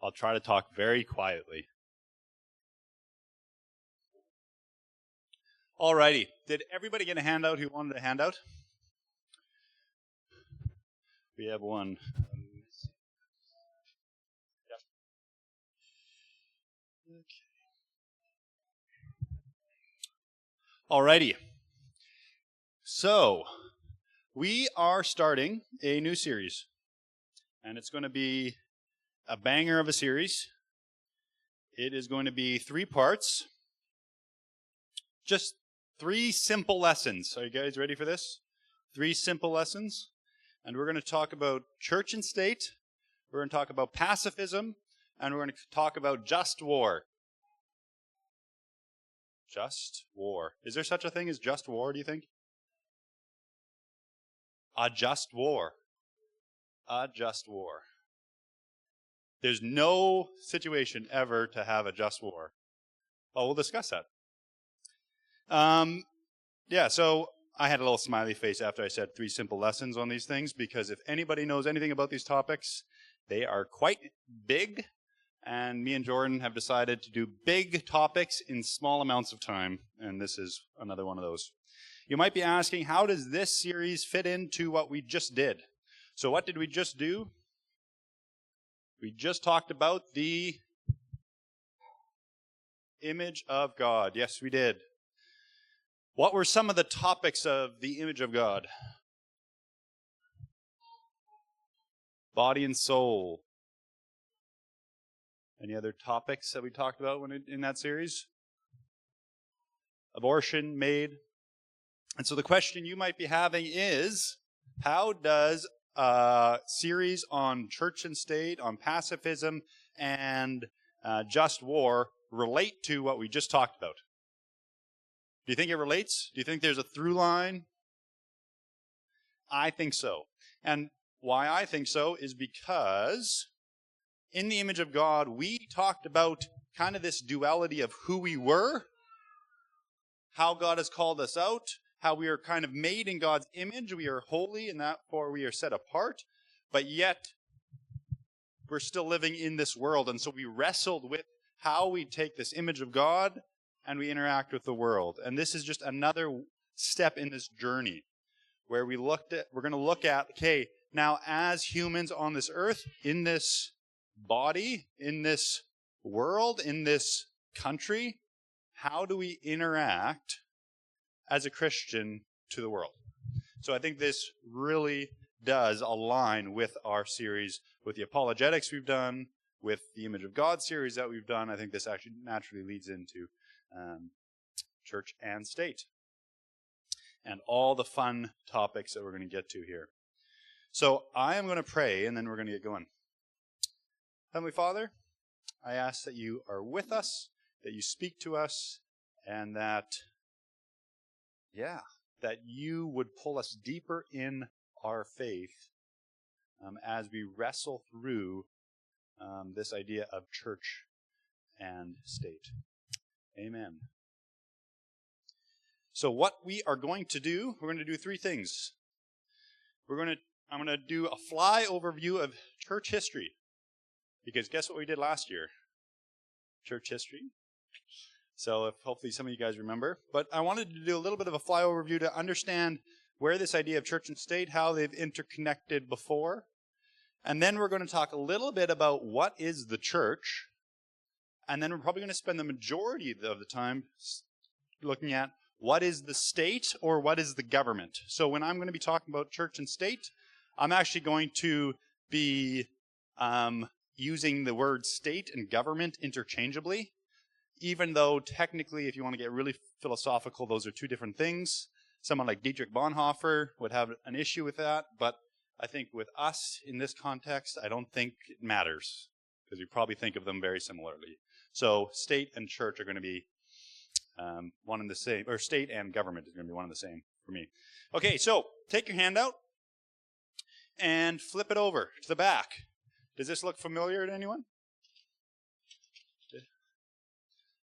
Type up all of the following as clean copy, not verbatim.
I'll try to talk very quietly. Alrighty. Did everybody get a handout who wanted a handout? We have one. Yep. Okay. Alrighty. So, we are starting a new series. And it's going to be a banger of a series. It is going to be 3 parts. Just 3 simple lessons. Are you guys ready for this? 3 simple lessons. And we're going to talk about church and state. We're going to talk about pacifism. And we're going to talk about just war. Just war. Is there such a thing as just war, do you think? A just war. A just war. There's no situation ever to have a just war. Oh, we'll discuss that. So I had a little smiley face after I said 3 simple lessons on these things, because if anybody knows anything about these topics, they are quite big, and me and Jordan have decided to do big topics in small amounts of time, and this is another one of those. You might be asking, how does this series fit into what we just did? So what did we just do? We just talked about the image of God. Yes, we did. What were some of the topics of the image of God? Body and soul. Any other topics that we talked about in that series? Abortion, maid. And so the question you might be having is, how does a series on church and state, on pacifism, and just war relate to what we just talked about? Do you think it relates? Do you think there's a through line? I think so. And why I think so is because in the image of God, we talked about kind of this duality of who we were, how God has called us out, how we are kind of made in God's image. We are holy, and therefore we are set apart. But yet, we're still living in this world. And so we wrestled with how we take this image of God and we interact with the world. And this is just another step in this journey where we're going to look at, okay, now as humans on this earth, in this body, in this world, in this country, how do we interact as a Christian to the world? So I think this really does align with our series, with the apologetics we've done, with the Image of God series that we've done. I think this actually naturally leads into church and state and all the fun topics that we're going to get to here. So I am going to pray, and then we're going to get going. Heavenly Father, I ask that you are with us, that you speak to us, and that you would pull us deeper in our faith as we wrestle through this idea of church and state. Amen. So what we are going to do, we're going to do 3 things. I'm going to do a fly overview of church history. Because guess what we did last year? Church history. So hopefully some of you guys remember. But I wanted to do a little bit of a fly overview to understand where this idea of church and state, how they've interconnected before. And then we're going to talk a little bit about what is the church. And then we're probably going to spend the majority of the time looking at what is the state or what is the government. So when I'm going to be talking about church and state, I'm actually going to be using the word state and government interchangeably, even though technically, if you want to get really philosophical, those are 2 different things. Someone like Dietrich Bonhoeffer would have an issue with that, but I think with us in this context, I don't think it matters, because we probably think of them very similarly. So state and church are going to be one and the same, or state and government is going to be one and the same for me. Okay, so take your handout and flip it over to the back. Does this look familiar to anyone?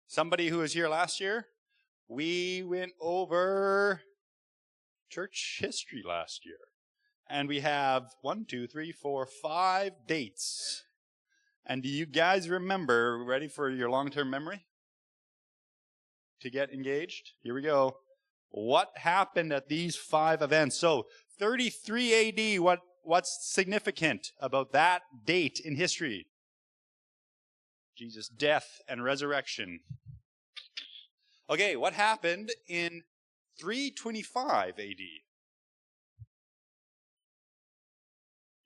Somebody who was here last year? We went over church history last year. And we have 1, 2, 3, 4, 5 dates. And do you guys remember, ready for your long-term memory? To get engaged? Here we go. What happened at these 5 events? So 33 AD, what's significant about that date in history? Jesus' death and resurrection. Okay, what happened in 325 AD?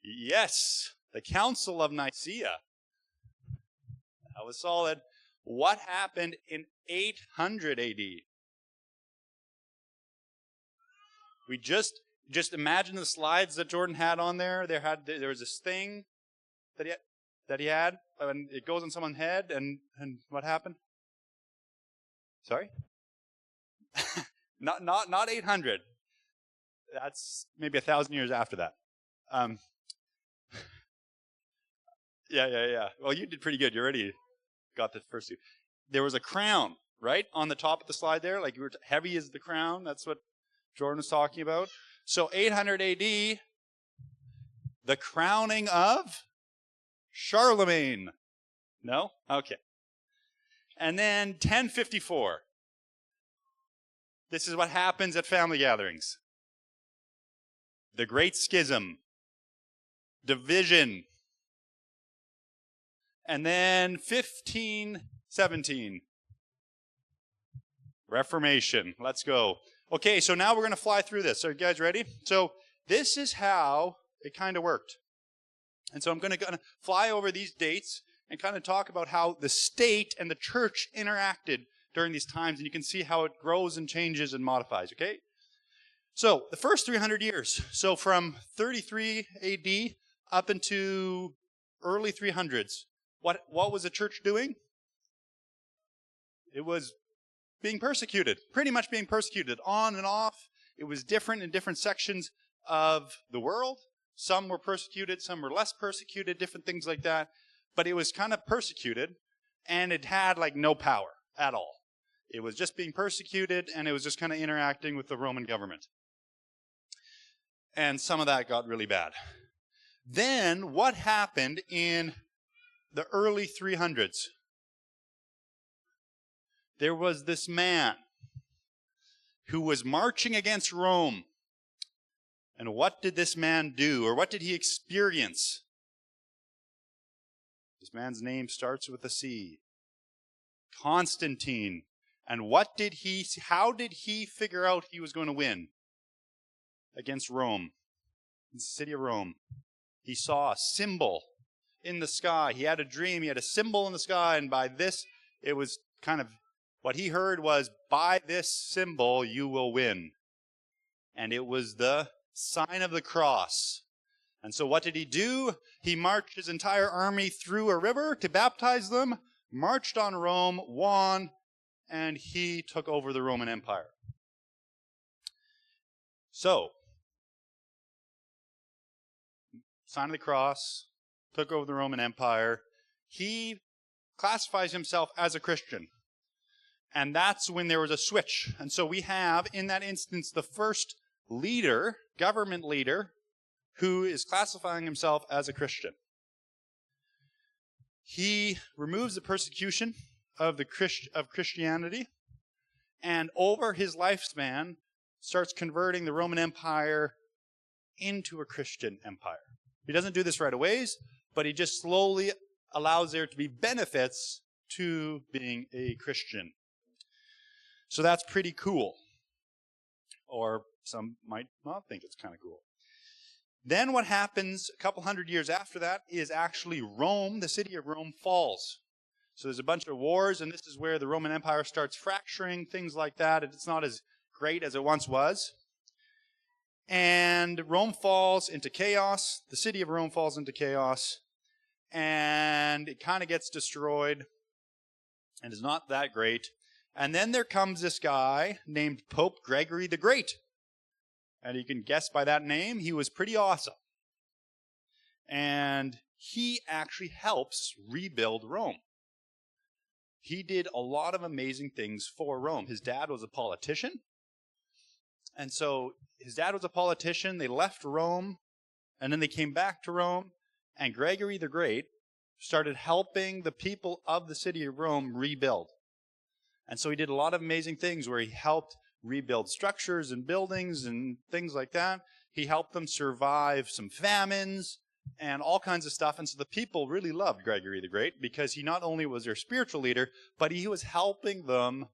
Yes, the Council of Nicaea. That was solid. What happened in 800 AD? We just imagine the slides that Jordan had on there. There was this thing that he had, and it goes on someone's head, and what happened? Sorry? Not 800. That's maybe 1,000 years after that. Yeah. Well, you did pretty good. You already got the first 2. There was a crown, right, on the top of the slide there. Like, heavy is the crown. That's what Jordan was talking about. So 800 AD, the crowning of Charlemagne. No? Okay. And then 1054. This is what happens at family gatherings. The Great Schism. Division. And then 1517. Reformation. Let's go. Okay, so now we're going to fly through this. Are you guys ready? So this is how it kind of worked. And so I'm going to fly over these dates and kind of talk about how the state and the church interacted during these times. And you can see how it grows and changes and modifies, okay? So the first 300 years. So from 33 AD up into early 300s. What was the church doing? It was being persecuted, pretty much being persecuted on and off. It was different in different sections of the world. Some were persecuted, some were less persecuted, different things like that. But it was kind of persecuted, and it had like no power at all. It was just being persecuted, and it was just kind of interacting with the Roman government. And some of that got really bad. Then what happened in the early 300s? There was this man who was marching against Rome. And what did this man do, or what did he experience? This man's name starts with a C. Constantine. And how did he figure out he was going to win against Rome, the city of Rome? He saw a symbol in the sky. He had a dream. He had a symbol in the sky, and by this, it was kind of, what he heard was, by this symbol, you will win. And it was the sign of the cross. And so what did he do? He marched his entire army through a river to baptize them, marched on Rome, won, and he took over the Roman Empire. So, sign of the cross, took over the Roman Empire. He classifies himself as a Christian. And that's when there was a switch. And so we have, in that instance, the first leader, government leader, who is classifying himself as a Christian. He removes the persecution of Christianity, and over his lifespan starts converting the Roman Empire into a Christian empire. He doesn't do this right away, but he just slowly allows there to be benefits to being a Christian. So that's pretty cool. Or some might not think it's kind of cool. Then what happens a couple hundred years after that is actually Rome, the city of Rome, falls. So there's a bunch of wars, and this is where the Roman Empire starts fracturing, things like that. It's not as great as it once was. And Rome falls into chaos. The city of Rome falls into chaos. And it kind of gets destroyed. And is not that great. And then there comes this guy named Pope Gregory the Great. And you can guess by that name, he was pretty awesome. And he actually helps rebuild Rome. He did a lot of amazing things for Rome. His dad was a politician. And so his dad was a politician. They left Rome, and then they came back to Rome. And Gregory the Great started helping the people of the city of Rome rebuild. And so he did a lot of amazing things where he helped rebuild structures and buildings and things like that. He helped them survive some famines and all kinds of stuff. And so the people really loved Gregory the Great because he not only was their spiritual leader, but he was helping them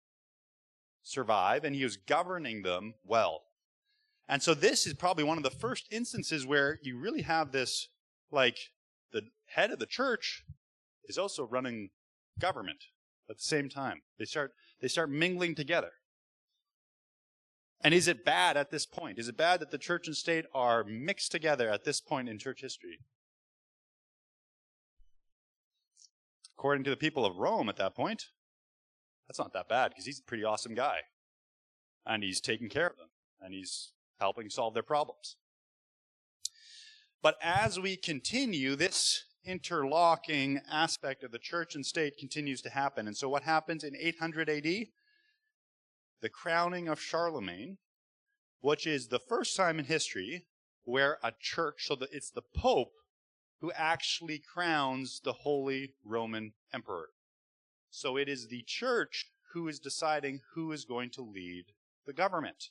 survive and he was governing them well. And so this is probably one of the first instances where you really have this, like, the head of the church is also running government at the same time. They start mingling together. And is it bad at this point? Is it bad that the church and state are mixed together at this point in church history? According to the people of Rome at that point, that's not that bad because he's a pretty awesome guy. And he's taking care of them. And he's helping solve their problems. But as we continue, this interlocking aspect of the church and state continues to happen. And so what happens in 800 AD? The crowning of Charlemagne, which is the first time in history where a church, so that it's the Pope who actually crowns the Holy Roman Emperor. So it is the church who is deciding who is going to lead the government.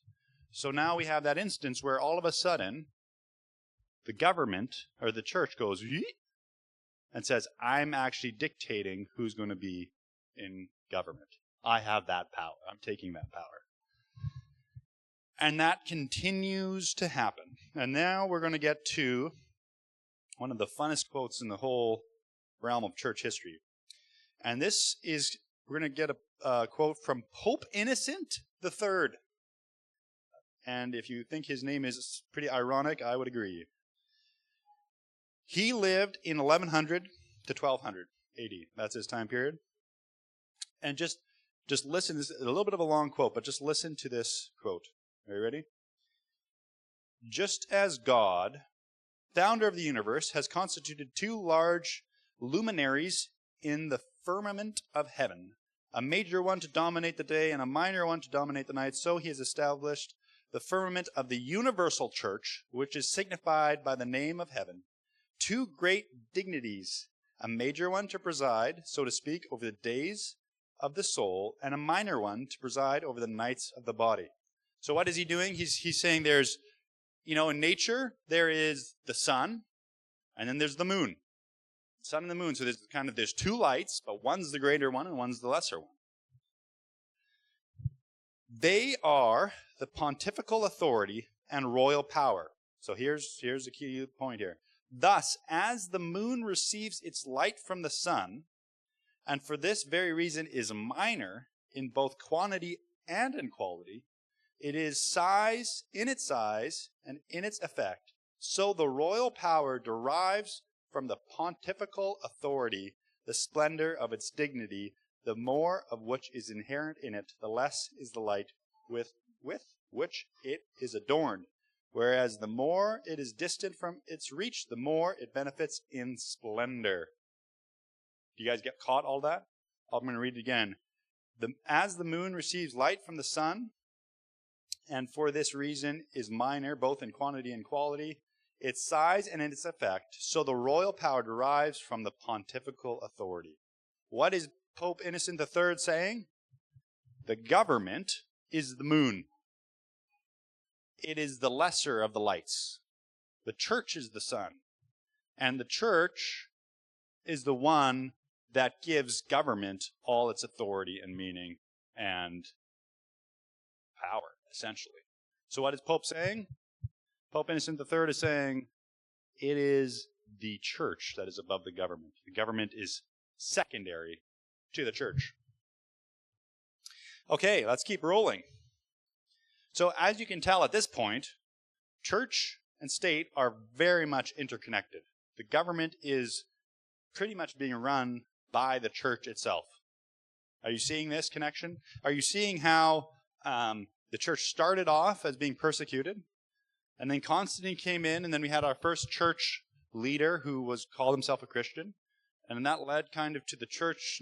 So now we have that instance where all of a sudden the government or the church goes and says, I'm actually dictating who's going to be in government. I have that power. I'm taking that power. And that continues to happen. And now we're going to get to one of the funnest quotes in the whole realm of church history. And this is, we're going to get a quote from Pope Innocent III. And if you think his name is pretty ironic, I would agree. He lived in 1100 to 1200 AD. That's his time period. And just listen. This is a little bit of a long quote, but just listen to this quote. Are you ready? Just as God, founder of the universe, has constituted two large luminaries in the firmament of heaven, a major one to dominate the day and a minor one to dominate the night, so he has established the firmament of the universal church, which is signified by the name of heaven, two great dignities, a major one to preside, so to speak, over the days of the soul, and a minor one to preside over the nights of the body. So what is he doing? He's saying there's, in nature, there is the sun, and then there's the moon. Sun and the moon. So there's two lights, but one's the greater one and one's the lesser one. They are the pontifical authority and royal power. So here's the key point here. Thus, as the moon receives its light from the sun, and for this very reason is minor in both quantity and in quality, it is in its size and in its effect. So the royal power derives from the pontifical authority, the splendor of its dignity, the more of which is inherent in it, the less is the light with which it is adorned. Whereas the more it is distant from its reach, the more it benefits in splendor. Do you guys get caught all that? I'm going to read it again. As the moon receives light from the sun, and for this reason is minor both in quantity and quality, its size and in its effect, so the royal power derives from the pontifical authority. What is Pope Innocent III saying? The government is the moon. It is the lesser of the lights. The church is the sun. And the church is the one that gives government all its authority and meaning and power, essentially. So what is Pope saying? Pope Innocent III is saying it is the church that is above the government. The government is secondary to the church. Okay, let's keep rolling. So as you can tell at this point, church and state are very much interconnected. The government is pretty much being run by the church itself. Are you seeing this connection? Are you seeing how the church started off as being persecuted, and then Constantine came in, and then we had our first church leader who called himself a Christian, and that led kind of to the church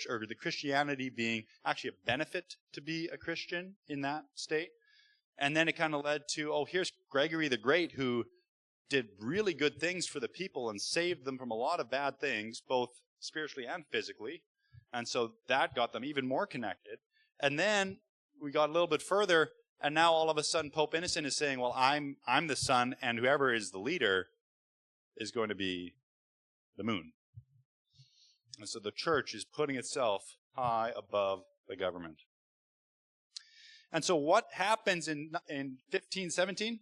or the Christianity being actually a benefit to be a Christian in that state. And then it kind of led to, here's Gregory the Great, who did really good things for the people and saved them from a lot of bad things, both spiritually and physically. And so that got them even more connected. And then we got a little bit further, and now all of a sudden Pope Innocent is saying, well, I'm the sun, and whoever is the leader is going to be the moon. And so the church is putting itself high above the government. And so what happens in 1517?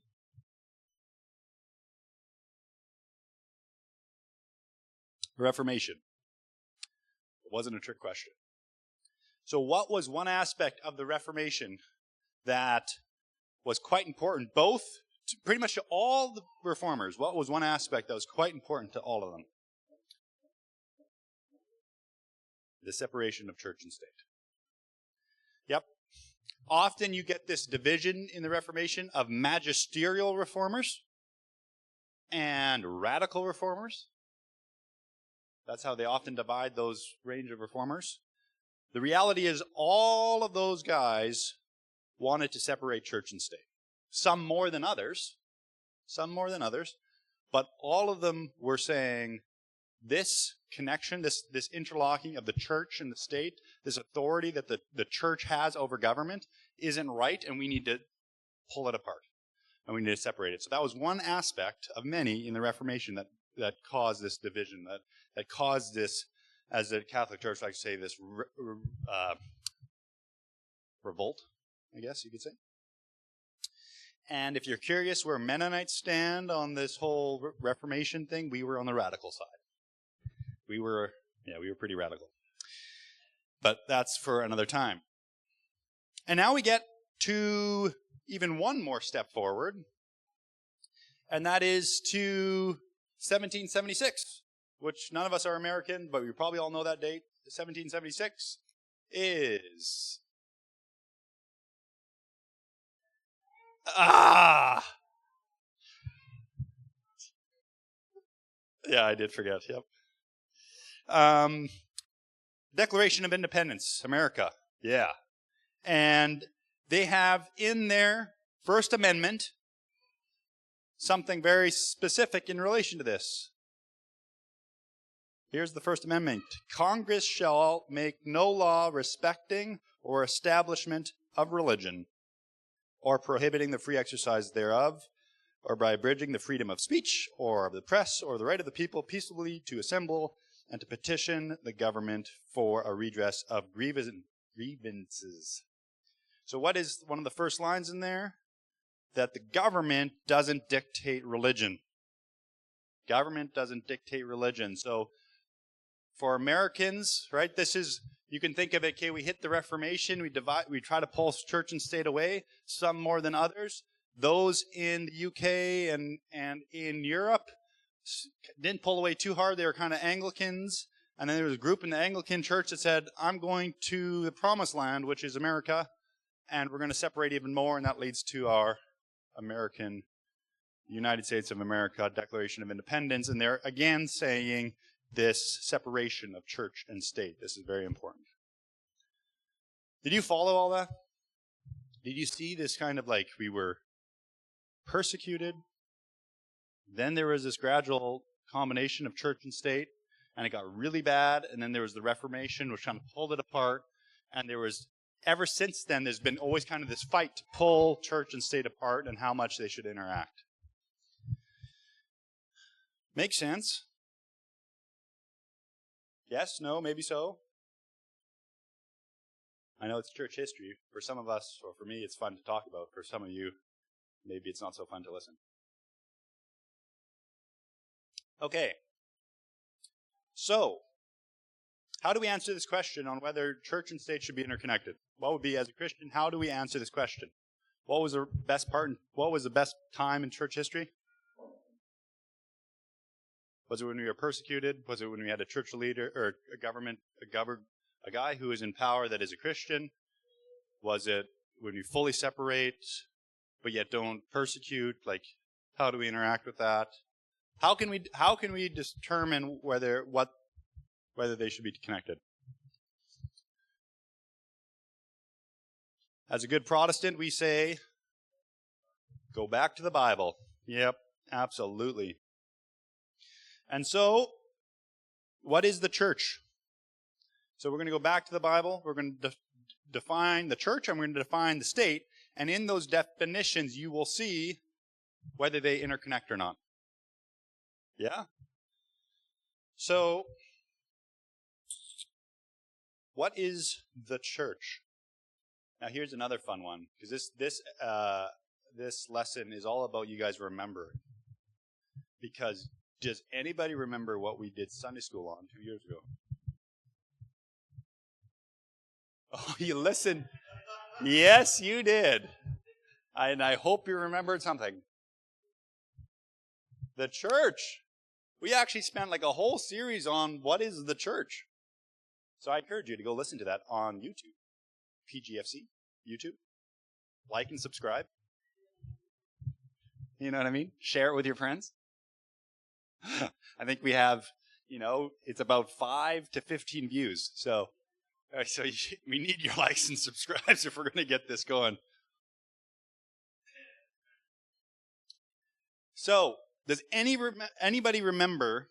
Reformation. It wasn't a trick question. So what was one aspect of the Reformation that was quite important, both to pretty much to all the reformers? What was one aspect that was quite important to all of them? The separation of church and state. Yep. Often you get this division in the Reformation of magisterial reformers and radical reformers. That's how they often divide those range of reformers. The reality is all of those guys wanted to separate church and state. Some more than others, but all of them were saying this connection, this interlocking of the church and the state, this authority that the church has over government isn't right, and we need to pull it apart, and we need to separate it. So that was one aspect of many in the Reformation that caused this division, that caused this, as the Catholic Church likes to say, this revolt, I guess you could say. And if you're curious where Mennonites stand on this whole Reformation thing, we were on the radical side. We were pretty radical. But that's for another time. And now we get to even one more step forward, and that is to 1776, which none of us are American, but we probably all know that date. 1776 is... Yeah, I did forget, yep. Declaration of Independence, America, yeah. And they have in their First Amendment something very specific in relation to this. Here's the First Amendment. Congress shall make no law respecting or establishment of religion, or prohibiting the free exercise thereof, or by abridging the freedom of speech, or of the press, or the right of the people peaceably to assemble and to petition the government for a redress of grievances. So what is one of the first lines in there? That the government doesn't dictate religion. Government doesn't dictate religion. So for Americans, right, this is, you can think of it, okay, we hit the Reformation, we try to pull church and state away, some more than others. Those in the UK and in Europe didn't pull away too hard. They were kind of Anglicans. And then there was a group in the Anglican church that said, I'm going to the promised land, which is America, and we're going to separate even more, and that leads to our American, United States of America Declaration of Independence. And they're again saying this separation of church and state. This is very important. Did you follow all that? Did you see this kind of like we were persecuted? Then there was this gradual combination of church and state, and it got really bad, and then there was the Reformation, which kind of pulled it apart, and there was, ever since then, there's been always kind of this fight to pull church and state apart and how much they should interact. Makes sense? Yes? No? Maybe so? I know it's church history. For some of us, or for me, it's fun to talk about. For some of you, maybe it's not so fun to listen. Okay. So, how do we answer this question on whether church and state should be interconnected? What would be, as a Christian, how do we answer this question? What was the best part, what was the best time in church history? Was it when we were persecuted? Was it when we had a church leader or a guy who is in power that is a Christian? Was it when we fully separate but yet don't persecute? Like, how do we interact with that? How can we determine whether they should be connected? As a good Protestant, we say, go back to the Bible. Yep. Absolutely. And so, what is the church? So we're going to go back to the Bible. We're going to define the church, and we're going to define the state. And in those definitions, you will see whether they interconnect or not. Yeah? So, what is the church? Now, here's another fun one, because this lesson is all about you guys remembering. Because does anybody remember what we did Sunday school on 2 years ago? Oh, you listened. Yes, you did. And I hope you remembered something. The church. We actually spent like a whole series on what is the church. So I encourage you to go listen to that on YouTube. PGFC, YouTube. Like and subscribe. You know what I mean? Share it with your friends. I think we have, it's about 5 to 15 views. So we need your likes and subscribes if we're going to get this going. So, does anybody remember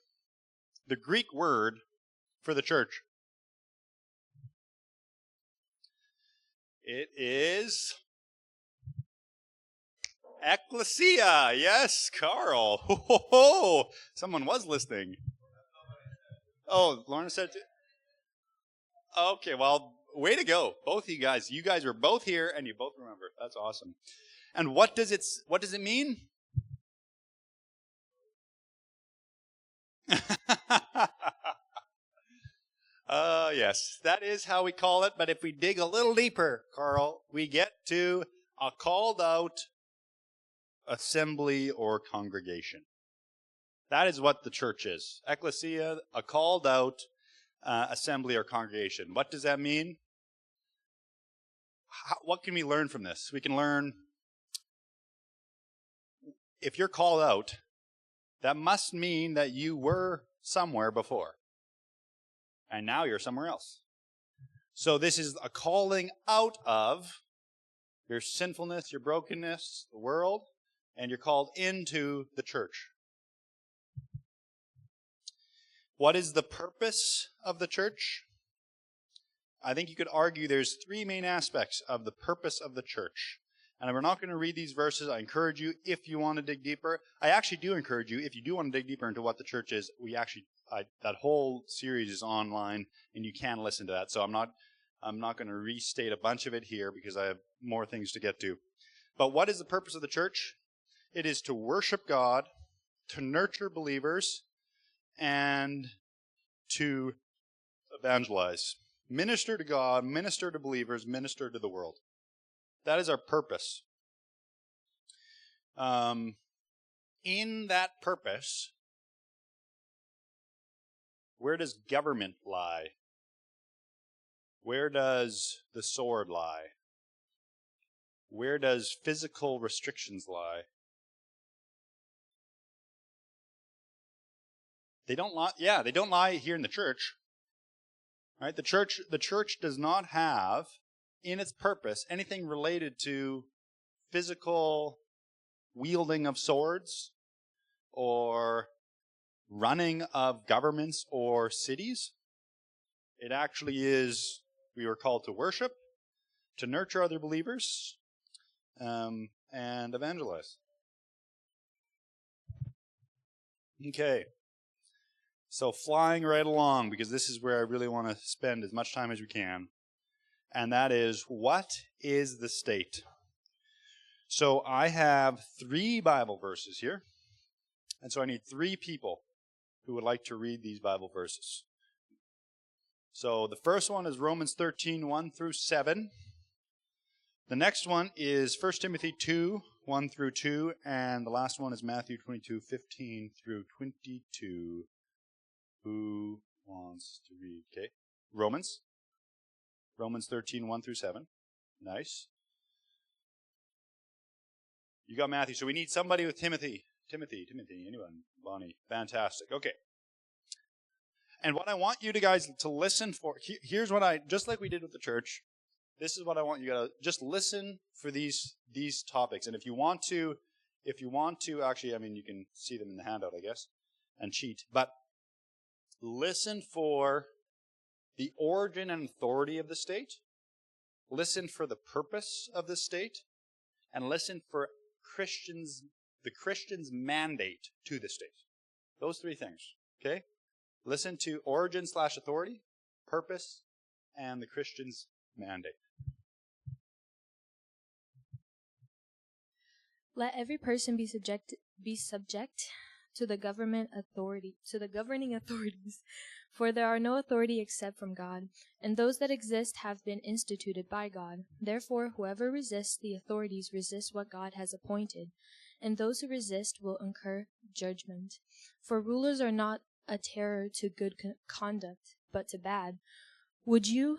the Greek word for the church? It is ecclesia. Yes, Carl. Ho, ho, ho. Someone was listening. Oh, Lauren said it too? Okay, well, way to go. Both of you guys. You guys were both here and you both remember. That's awesome. And what does it mean? Yes, that is how we call it. But if we dig a little deeper, Carl, we get to a called out assembly or congregation. That is what the church is. Ecclesia, a called out assembly or congregation. What does that mean? What can we learn from this? We can learn, if you're called out, that must mean that you were somewhere before. And now you're somewhere else. So this is a calling out of your sinfulness, your brokenness, the world, and you're called into the church. What is the purpose of the church? I think you could argue there's 3 main aspects of the purpose of the church. And we're not going to read these verses. I encourage you, if you want to dig deeper. I actually do encourage you, if you do want to dig deeper into what the church is, that whole series is online, and you can listen to that. So I'm not going to restate a bunch of it here because I have more things to get to. But what is the purpose of the church? It is to worship God, to nurture believers, and to evangelize. Minister to God, minister to believers, minister to the world. That is our purpose. In that purpose, where does government lie? Where does the sword lie? Where does physical restrictions lie? They don't lie. Yeah, they don't lie here in the church. Right? The church does not have in its purpose anything related to physical wielding of swords or running of governments or cities. It actually is, we were called to worship, to nurture other believers, and evangelize. Okay. So flying right along, because this is where I really want to spend as much time as we can. And that is, what is the state? So I have 3 Bible verses here. And so I need 3 people who would like to read these Bible verses. So the first one is Romans 13, 1 through 7. The next one is 1 Timothy 2, 1 through 2. And the last one is Matthew 22, 15 through 22. Who wants to read? Okay. Romans 13, 1 through 7. Nice. You got Matthew. So we need somebody with Timothy. Timothy. Anyone? Bonnie. Fantastic. Okay. And what I want you guys to listen for, here's what just like we did with the church, this is what I want you to just listen for these topics. And if you want to if you want to, actually, I mean, you can see them in the handout, I guess, and cheat. But listen for the origin and authority of the state. Listen for the purpose of the state. And listen for the Christian's mandate to the state. Those three things, okay? Listen to origin/authority, purpose, and the Christian's mandate. Let every person be subject to the governing authorities, for there are no authority except from God, and those that exist have been instituted by God. Therefore, whoever resists the authorities resists what God has appointed, and those who resist will incur judgment. For rulers are not a terror to good conduct, but to bad. Would you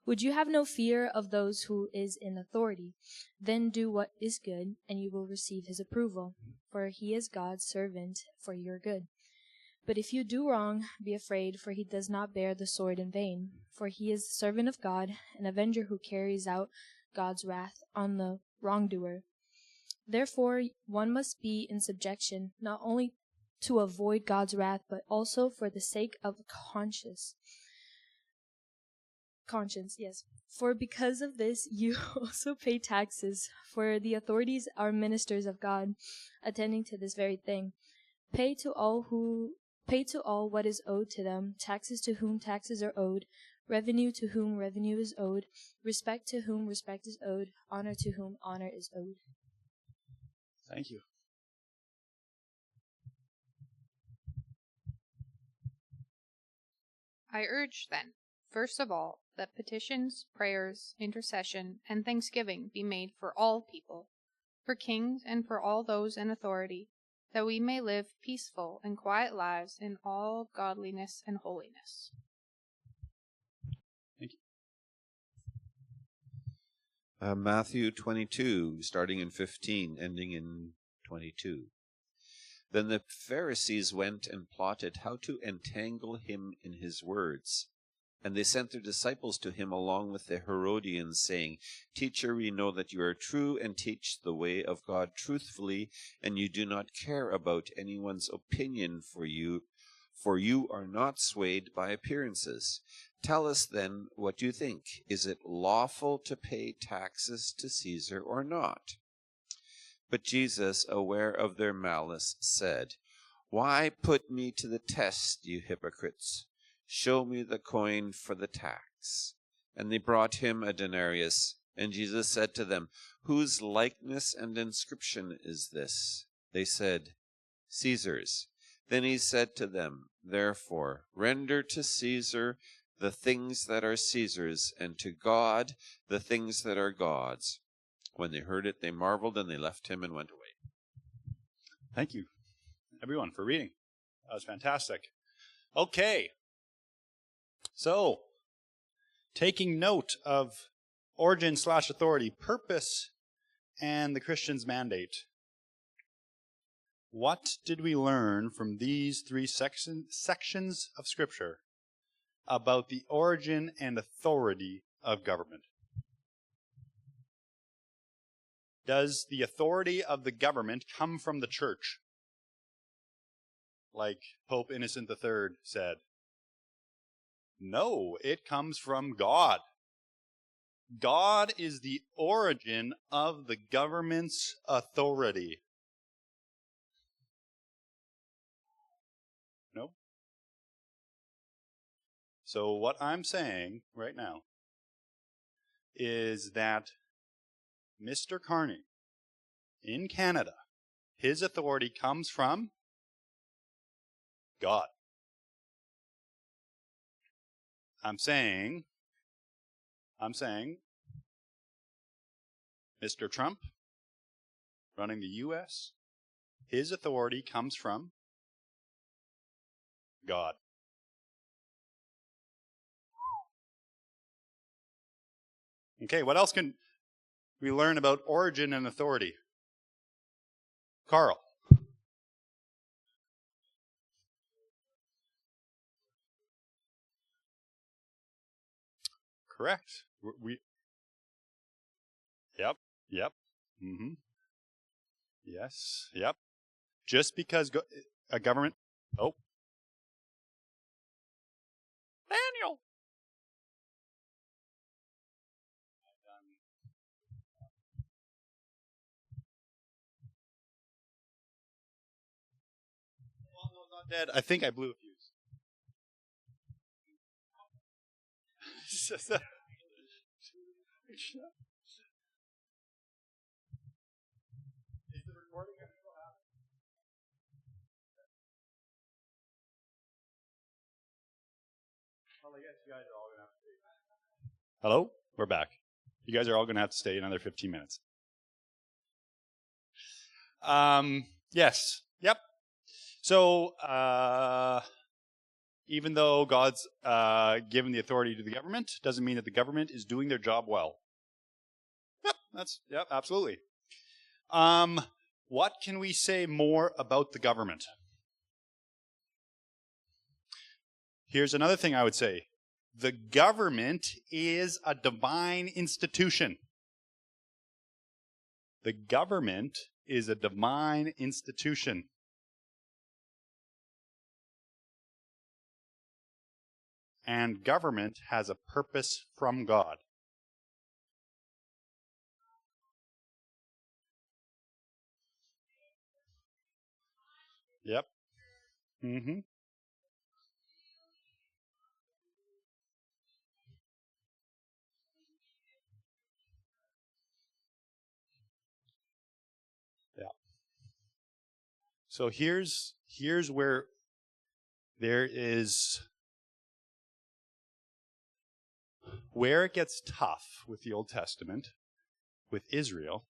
have no fear of those who is in authority? Then do what is good, and you will receive his approval, for he is God's servant for your good. But if you do wrong, be afraid, for he does not bear the sword in vain, for he is the servant of God, an avenger who carries out God's wrath on the wrongdoer. Therefore, one must be in subjection, not only to avoid God's wrath, but also for the sake of conscience, yes. For because of this, you also pay taxes, for the authorities are ministers of God, attending to this very thing. Pay to all what is owed to them, taxes to whom taxes are owed, revenue to whom revenue is owed, respect to whom respect is owed, honor to whom honor is owed. Thank you. I urge, then, first of all, that petitions, prayers, intercession, and thanksgiving be made for all people, for kings and for all those in authority, that we may live peaceful and quiet lives in all godliness and holiness. Thank you. Matthew 22, starting in 15, ending in 22. Then the Pharisees went and plotted how to entangle him in his words. And they sent their disciples to him along with the Herodians, saying, Teacher, we know that you are true and teach the way of God truthfully, and you do not care about anyone's opinion, for you are not swayed by appearances. Tell us then what you think. Is it lawful to pay taxes to Caesar or not? But Jesus, aware of their malice, said, Why put me to the test, you hypocrites? Show me the coin for the tax. And they brought him a denarius. And Jesus said to them, Whose likeness and inscription is this? They said, Caesar's. Then he said to them, Therefore, render to Caesar the things that are Caesar's, and to God the things that are God's. When they heard it, they marveled, and they left him and went away. Thank you, everyone, for reading. That was fantastic. Okay. So, taking note of origin/authority, purpose, and the Christian's mandate. What did we learn from these three sections of Scripture about the origin and authority of government? Does the authority of the government come from the church? Like Pope Innocent III said. No, it comes from God. God is the origin of the government's authority. No? So what I'm saying right now is that Mr. Carney in Canada, his authority comes from God. I'm saying Mr. Trump running the U.S., his authority comes from God. Okay, what else can we learn about origin and authority? Carl. Correct. Yep. Mm-hmm. Yes. Yep. Just because a government... Oh. Daniel! Well, no, not dead. I think I blew a fuse. Is the recording going to go out? Well, I guess you guys are all going to have to stay. Hello? We're back. You guys are all going to have to stay another 15 minutes. Yes. Yep. So, even though God's given the authority to the government, doesn't mean that the government is doing their job well. Yep, absolutely. What can we say more about the government? Here's another thing I would say. The government is a divine institution. The government is a divine institution. And government has a purpose from God. Yep. Mm-hmm. Yeah. So here's where there is... Where it gets tough with the Old Testament, with Israel,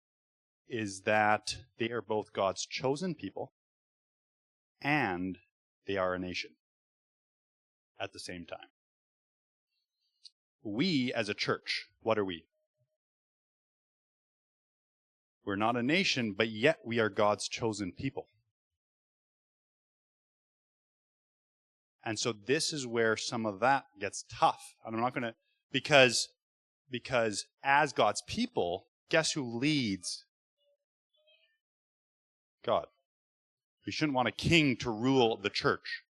is that they are both God's chosen people and they are a nation at the same time. We, as a church, what are we? We're not a nation, but yet we are God's chosen people. And so this is where some of that gets tough. And I'm not going to... Because as God's people, guess who leads? God. We shouldn't want a king to rule the church.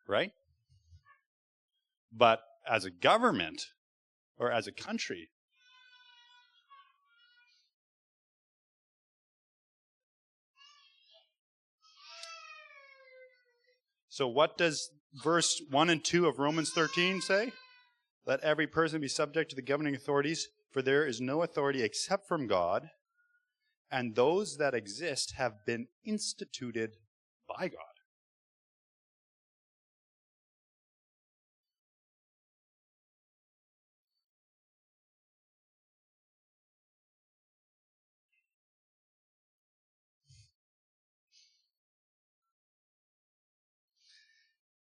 Right? But as a government, or as a country, so what does verse 1 and 2 of Romans 13 say? Let every person be subject to the governing authorities, for there is no authority except from God, and those that exist have been instituted by God.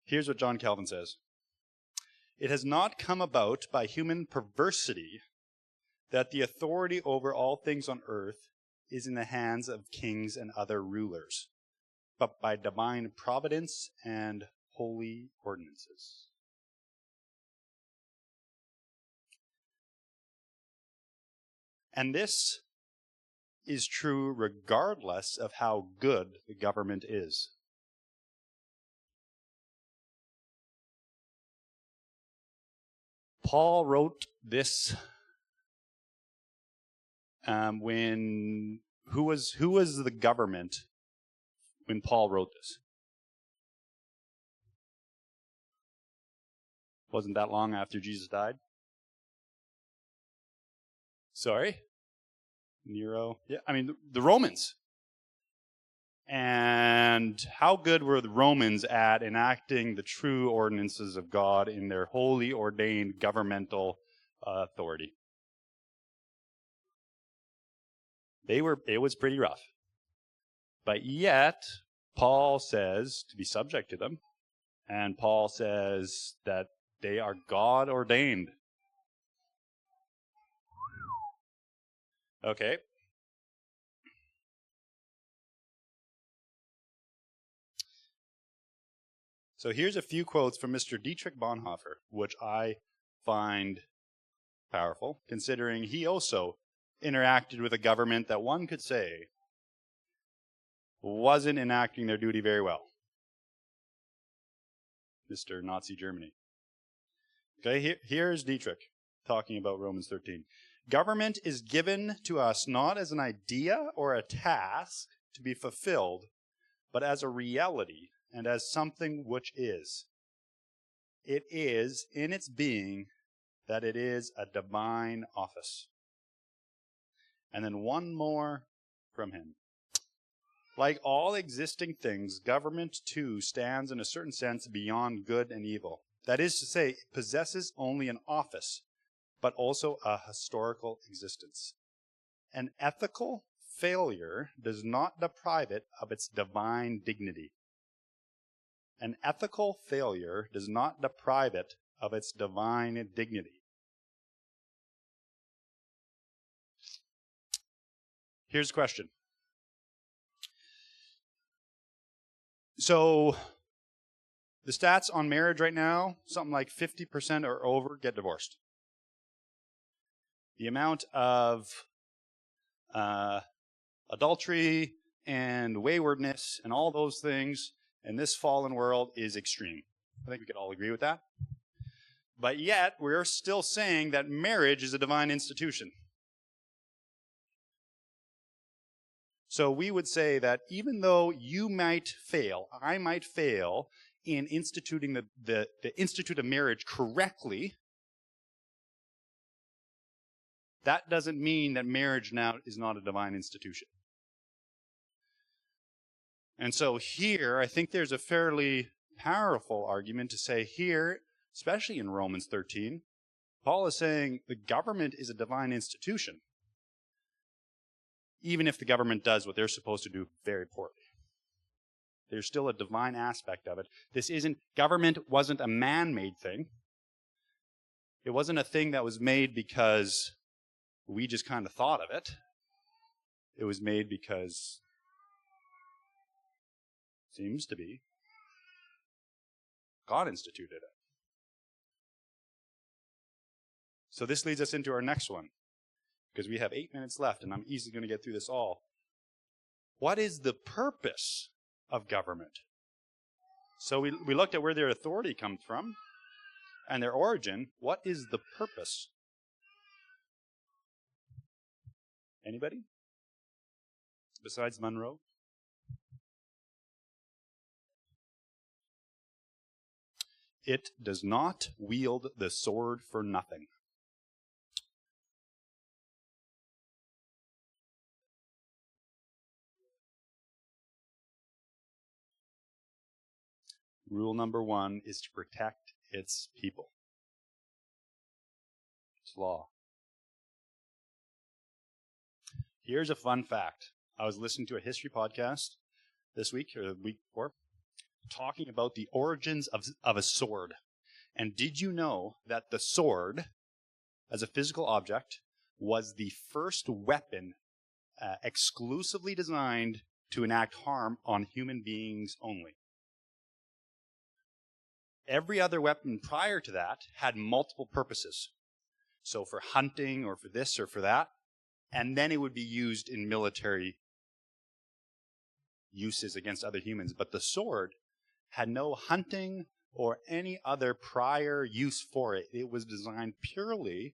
Here's what John Calvin says. It has not come about by human perversity that the authority over all things on earth is in the hands of kings and other rulers, but by divine providence and holy ordinances. And this is true regardless of how good the government is. Paul wrote this when who was the government when Paul wrote this? Wasn't that long after Jesus died? Sorry? Nero? Yeah, I mean the Romans. And how good were the Romans at enacting the true ordinances of God in their holy ordained governmental authority? It was pretty rough. But yet, Paul says to be subject to them, and Paul says that they are God ordained. Okay. So here's a few quotes from Mr. Dietrich Bonhoeffer, which I find powerful, considering he also interacted with a government that one could say wasn't enacting their duty very well. Mr. Nazi Germany. Okay, here's Dietrich talking about Romans 13. Government is given to us not as an idea or a task to be fulfilled, but as a reality and as something which is. It is, in its being, that it is a divine office. And then one more from him. Like all existing things, government too stands in a certain sense beyond good and evil. That is to say, it possesses only an office, but also a historical existence. An ethical failure does not deprive it of its divine dignity. An ethical failure does not deprive it of its divine dignity. Here's a question. So, the stats on marriage right now, something like 50% or over get divorced. The amount of adultery and waywardness and all those things in this fallen world is extreme. I think we could all agree with that. But yet, we're still saying that marriage is a divine institution. So we would say that even though you might fail, I might fail in instituting the institute of marriage correctly, that doesn't mean that marriage now is not a divine institution. And so here, I think there's a fairly powerful argument to say here, especially in Romans 13, Paul is saying the government is a divine institution, even if the government does what they're supposed to do very poorly. There's still a divine aspect of it. Government wasn't a man-made thing. It wasn't a thing that was made because we just kind of thought of it. It was made because, seems to be, God instituted it. So this leads us into our next one, because we have 8 minutes left, and I'm easily going to get through this all. What is the purpose of government? So we looked at where their authority comes from and their origin. What is the purpose? Anybody? Besides Monroe? It does not wield the sword for nothing. Rule number 1 is to protect its people. It's law. Here's a fun fact. I was listening to a history podcast this week, or the week before, talking about the origins of a sword. And did you know that the sword, as a physical object, was the first weapon exclusively designed to enact harm on human beings only? Every other weapon prior to that had multiple purposes. So for hunting or for this or for that. And then it would be used in military uses against other humans. But the sword had no hunting or any other prior use for it. It was designed purely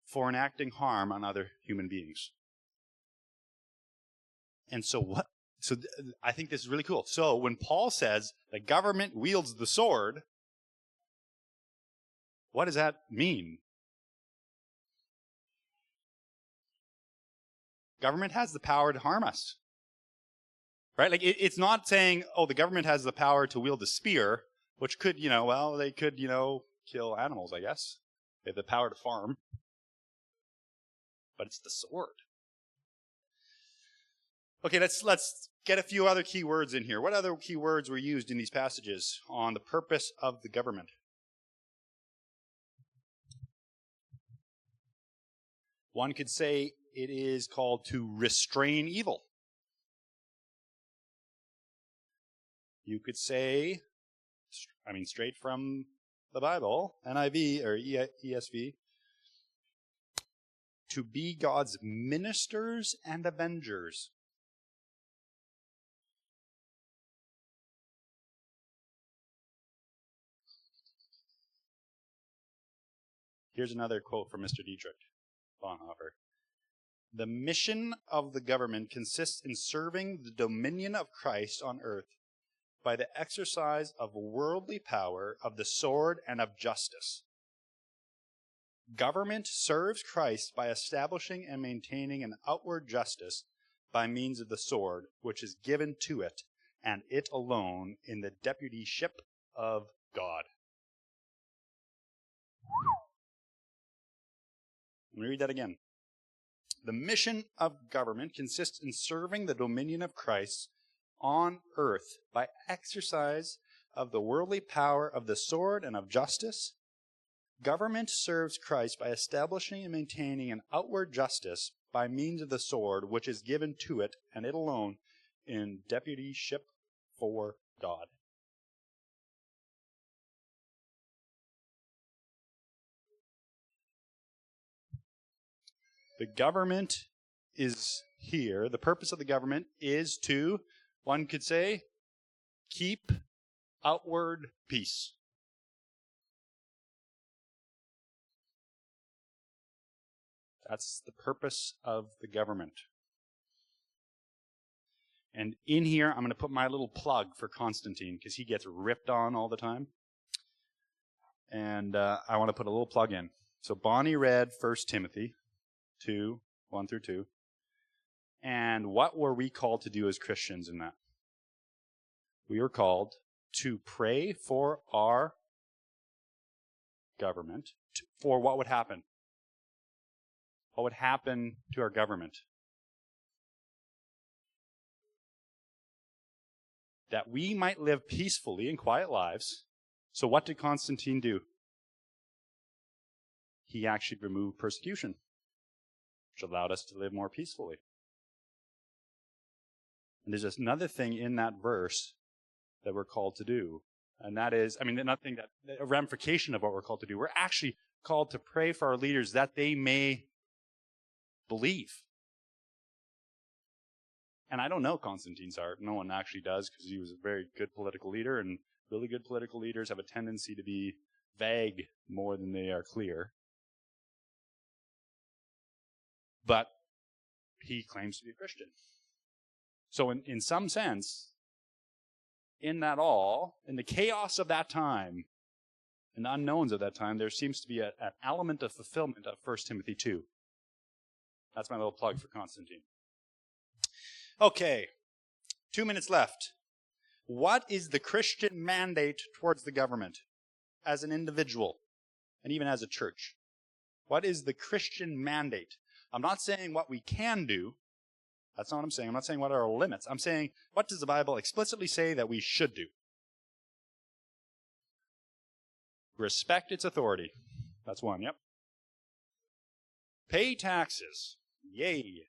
for enacting harm on other human beings. And so I think this is really cool. So when Paul says the government wields the sword, what does that mean? Government has the power to harm us. Right? Like it's not saying, oh, the government has the power to wield a spear, which could, they could, kill animals, I guess. They have the power to farm. But it's the sword. Okay, let's get a few other key words in here. What other key words were used in these passages on the purpose of the government? One could say it is called to restrain evil. You could say, straight from the Bible, NIV or ESV, to be God's ministers and avengers. Here's another quote from Mr. Dietrich Bonhoeffer. The mission of the government consists in serving the dominion of Christ on earth by the exercise of worldly power, of the sword, and of justice. Government serves Christ by establishing and maintaining an outward justice by means of the sword, which is given to it, and it alone, in the deputyship of God. Let me read that again. The mission of government consists in serving the dominion of Christ on earth by exercise of the worldly power of the sword and of justice. Government serves Christ by establishing and maintaining an outward justice by means of the sword, which is given to it, and it alone, in deputyship for God. The government is here. The purpose of the government is to, one could say, keep outward peace. That's the purpose of the government. And in here, I'm going to put my little plug for Constantine, because he gets ripped on all the time. And I want to put a little plug in. So Bonnie read 1 Timothy 2, 1 through 2. And what were we called to do as Christians in that? We were called to pray for our government, for what would happen. What would happen to our government? That we might live peacefully and quiet lives. So what did Constantine do? He actually removed persecution, which allowed us to live more peacefully. And there's another thing in that verse that we're called to do. And that is, a ramification of what we're called to do. We're actually called to pray for our leaders that they may believe. And I don't know Constantine's heart. No one actually does, because he was a very good political leader, and really good political leaders have a tendency to be vague more than they are clear. But he claims to be a Christian. So in some sense, in that all, in the chaos of that time, in the unknowns of that time, there seems to be an element of fulfillment of 1 Timothy 2. That's my little plug for Constantine. Okay, 2 minutes left. What is the Christian mandate towards the government as an individual and even as a church? What is the Christian mandate? I'm not saying what we can do. That's not what I'm saying. I'm not saying what are our limits. I'm saying, what does the Bible explicitly say that we should do? Respect its authority. That's one, yep. Pay taxes. Yay.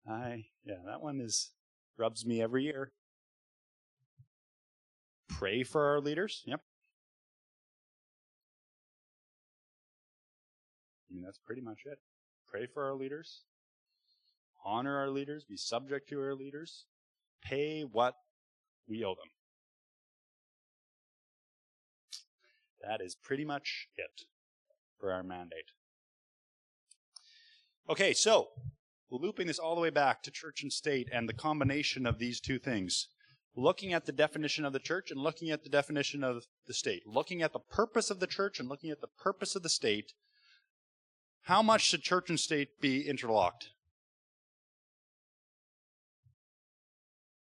That one rubs me every year. Pray for our leaders. Yep. That's pretty much it. Pray for our leaders. Honor our leaders. Be subject to our leaders. Pay what we owe them. That is pretty much it for our mandate. Okay, so looping this all the way back to church and state and the combination of these two things, looking at the definition of the church and looking at the definition of the state, looking at the purpose of the church and looking at the purpose of the state, how much should church and state be interlocked?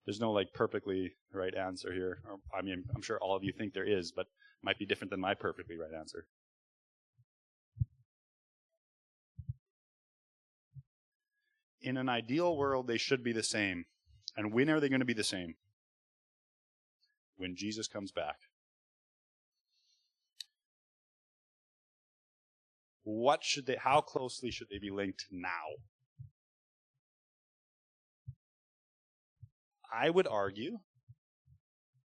There's no perfectly right answer here. I'm sure all of you think there is, but it might be different than my perfectly right answer. In an ideal world, they should be the same. And when are they going to be the same? When Jesus comes back. How closely should they be linked now? I would argue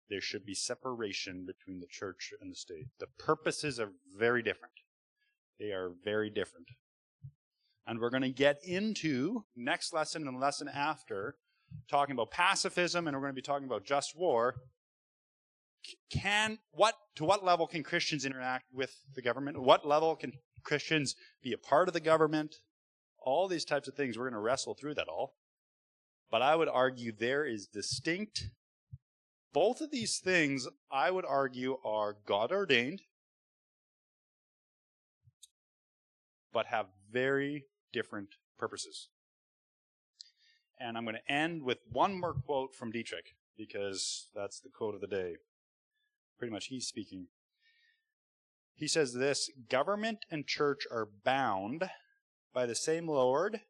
there should be separation between the church and the state. The purposes are very different. They are very different. And we're going to get into next lesson and the lesson after talking about pacifism, and we're going to be talking about just war. To what level can Christians interact with the government? What level can Christians be a part of the government? All these types of things. We're going to wrestle through that all. But I would argue there is distinct. Both of these things, I would argue, are God ordained, but have very different purposes. And I'm going to end with one more quote from Dietrich, because that's the quote of the day. Pretty much he's speaking. He says this: government and church are bound by the same Lord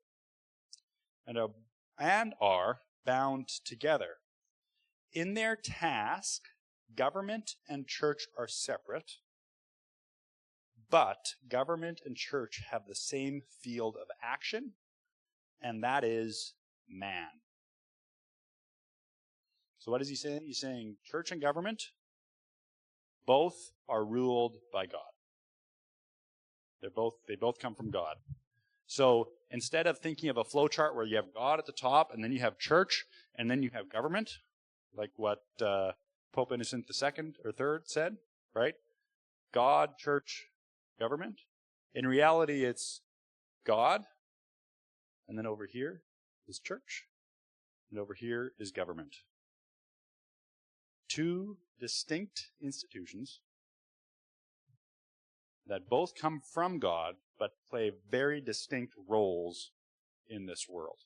and are bound together. In their task, government and church are separate, but government and church have the same field of action, and that is man. So what is he saying? He's saying church and government, both are ruled by God. They both come from God. So instead of thinking of a flowchart where you have God at the top, and then you have church, and then you have government, like what Pope Innocent II or III said, right? God, church, government. In reality, it's God, and then over here is church, and over here is government. Two distinct institutions that both come from God, but play very distinct roles in this world.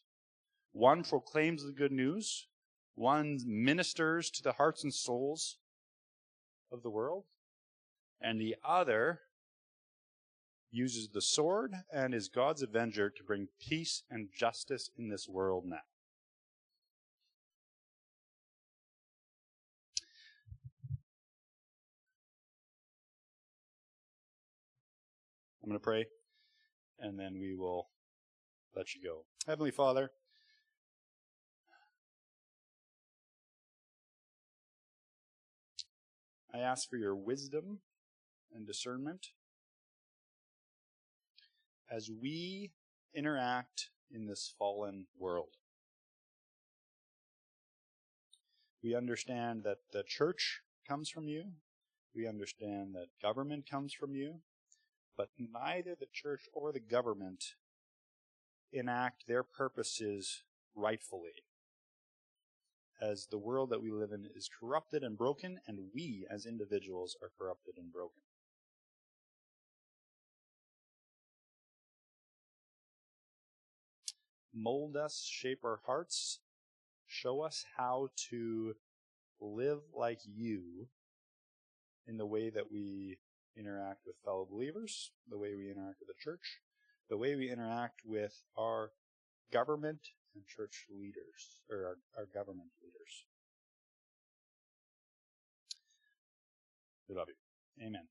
One proclaims the good news, one ministers to the hearts and souls of the world, and the other uses the sword and is God's avenger to bring peace and justice in this world now. I'm going to pray, and then we will let you go. Heavenly Father, I ask for your wisdom and discernment as we interact in this fallen world. We understand that the church comes from you. We understand that government comes from you. But neither the church or the government enact their purposes rightfully, as the world that we live in is corrupted and broken, and we as individuals are corrupted and broken. Mold us, shape our hearts, show us how to live like you in the way that we interact with fellow believers, the way we interact with the church, the way we interact with our government and church leaders, or our government leaders. We love you. Amen.